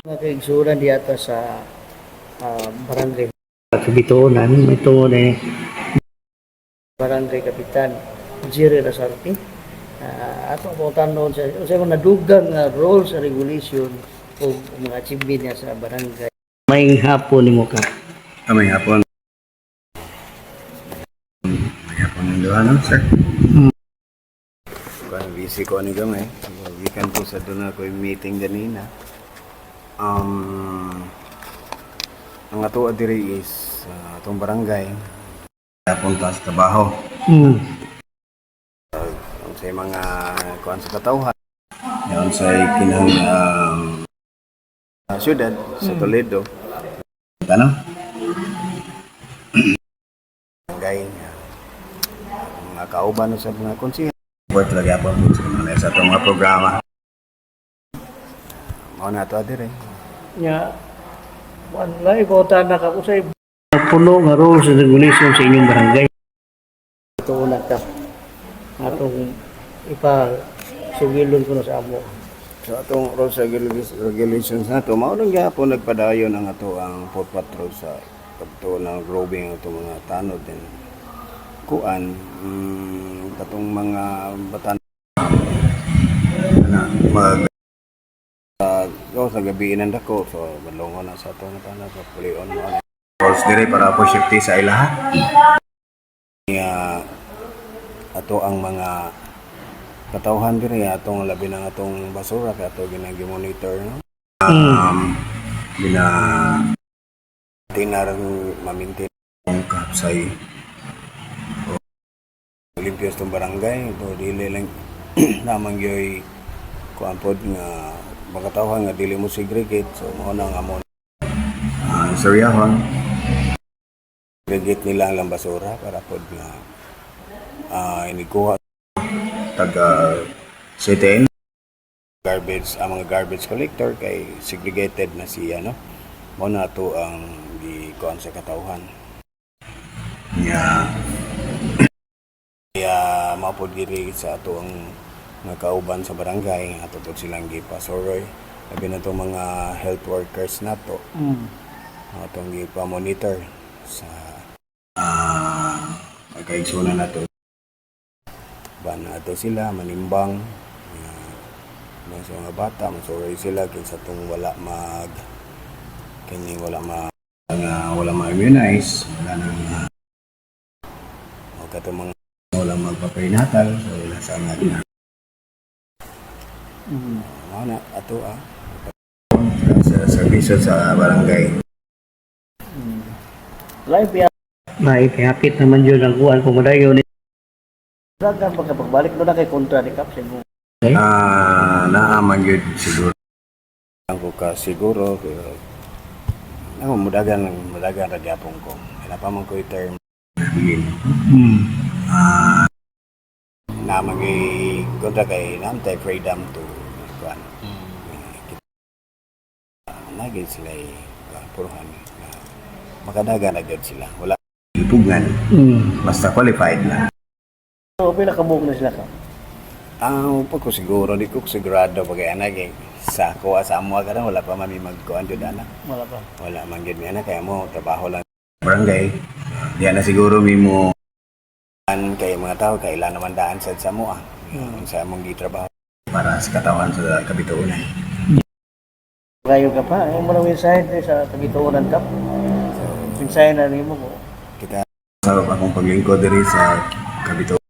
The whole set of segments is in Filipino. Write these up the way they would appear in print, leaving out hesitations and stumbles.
Mga kaigsuran diyata sa barangay, Sa bituonan, ito na barangay kapitan Jerry Lasarte. Ato po tanon sa mga nadugang rules and regulation o mga achievement niya sa barangay. may hapon ni mo ka. May hapon. May hapon ng doha, no, sir? Kung busy ko ni gamay, gikan ko sa doon ako yung meeting ganina. Ang ato diri is atong barangay. Punta sa trabaho. Sa mga kuan sa katawhan. Yan sa kinang syudad sa Toledo. Ano? Barangay. Mga kauban sa mga konsihan. Support lagi ako sa itong mga programa. Mao na ito dire. Nya wala ibota na ka usay Puno nga rules and regulation sa inyong barangay. tuon na ka. Atong ipa sugilon ko na sa amo. Sa atong rules regulations na ito, mao nang gyapon nagpadayon ang ato ang Port Patrol sa pagtuon ng groving ato mga tanod din. Kuan katong mga batan na mag sa gabi inan dako so balongon na sa ato na tanod sa pulion mo. Rules dire para po safety sa ilaha. Ato ang mga katawhan dire atong labi ng atong basura kay ato ginagi-monitor no. Bina tinar ma-maintain ang kapsay. Limpyos tong barangay to dili lang namang gyoy kuan pod nga makatawhan nga dili mo segregate so mao na nga mo saryahon segregate nila ang basura para pod nga inikuha taga CTN garbage ang mga garbage collector kay segregated na siya no mo na to ang gikuan sa katawhan kaya mapod diri sa ato ang mga kauban sa barangay ato po silang gipasoroy labi na to mga health workers nato atong gipa-monitor sa magkaigsunan nato ba na ato sila manimbang sa mga bata masuroy sila kinsa tong wala mag kining wala ma-immunize wala nang katong mga wala magpa-prenatal so wala sa mga na ato sa serbisyo sa barangay Live ya. Maipihapit naman yun ang kuhan kung madayon. Dagan pagkabalik do na kay kontra ni Kap Cebu. Naaman yun siguro ako ka siguro ako mudagan ra gyapon ko ila pa man ko term na magi kontra kay namtay freedom to kuan nagin sila puruhan makadagan na gyud sila wala ipugan basta qualified na So pila ka buok na sila ka. pag ko siguro di ko sigurado pag anak sa kuha sa amo karon wala pa man magkuan jud ana Wala pa. wala man gyud mi ana kay mo trabaho lang barangay diya na siguro mimo kay mga tao kailan naman daan sa mo sa among gitrabaho para sa katawan sa kabituonan. Kayo ka pa, mo na mensahe sa kabituonan Kap. Mensahe na nimo ko. Kita sa akong paglingkod diri sa kabituonan.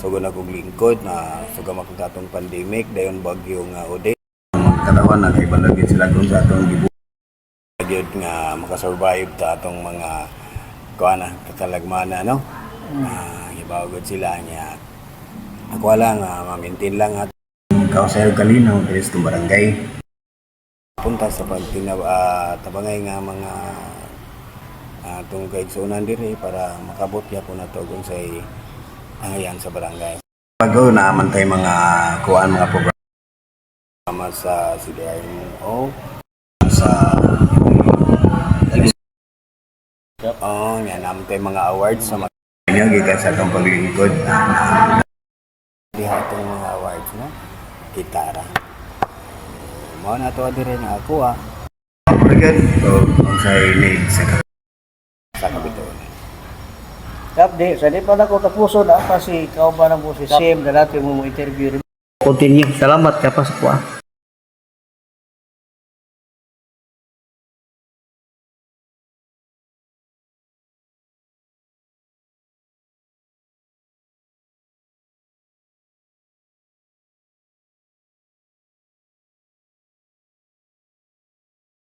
Sugod na kong lingkod na sugam akong katong pandemic dayon bagyo nga ode. Katawan na kay balagid sila kung sa atong gibuhat nga makasurvive ta atong mga kuana katalagmana no. Ibawagod sila niya. Ako lang ma-maintain lang at kausayo kalinaw diri sa barangay. Punta sa tabangay nga mga atong kaigsunan diri para makabot gyapon nato kung say angayan sa barangay. Bago naamantay mga kuan mga programa sa CDRMO sa nga naamantay mga awards sa mga gikan sa atong paglingkod. Diha itong mga awards no? Gitara. Mao na to dire nga ako Brigad o ang sa need sa kabituon. Kapdi, sa di pa na ko tapuso na kasi ikaw ba na po si Sim na natin mo interview rin. Continue. Salamat ka pa sa kuha.